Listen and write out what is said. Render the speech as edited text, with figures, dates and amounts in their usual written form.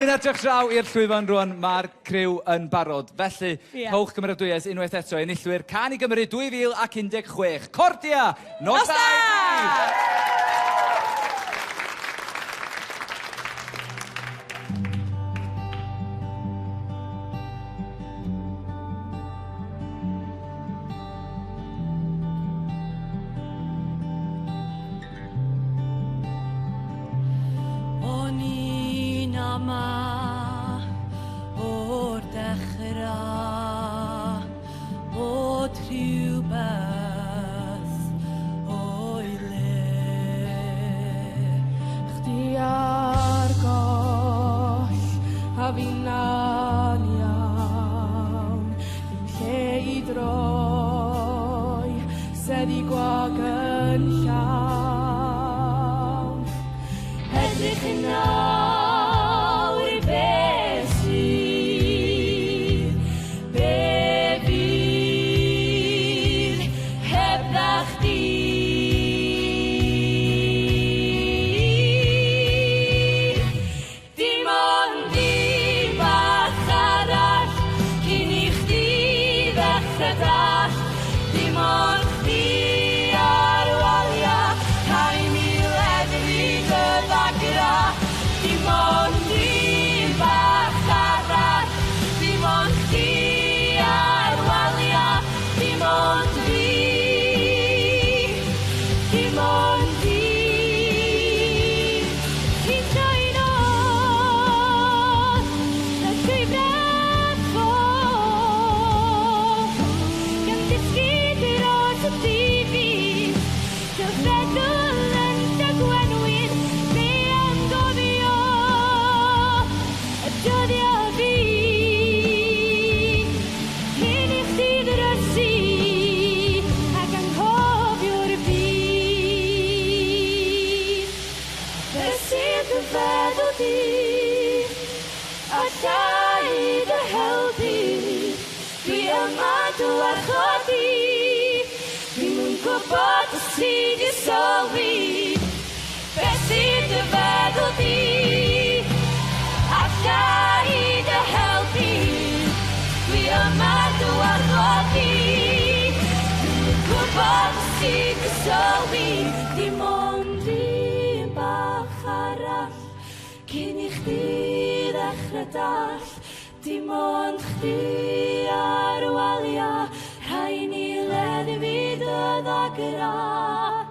Yn edrych draw i'r llwyfan rwan, mae'r criw yn barod. Felly, rhowch gymeradwyedd unwaith eto enillwyr Can i Gymru 2016. Cordia! Nos da! Yma o'r dechrau bod rhywbeth o'i le. Chdi ar goll a fi'n iawn, dim lle i droi, sedi gwag yn llawn. Edrych yn gwybod os ti di sylwi beth sydd dy feddwl di, alla i dy helpu, dwi yma dy warchod di. Dwi'n gwybod os ti di sylwi dim ond un bach arall cyn i chdi ddechrau dall, dim ond chdi ar walia, rhaid ni leddi fi dy ddagra.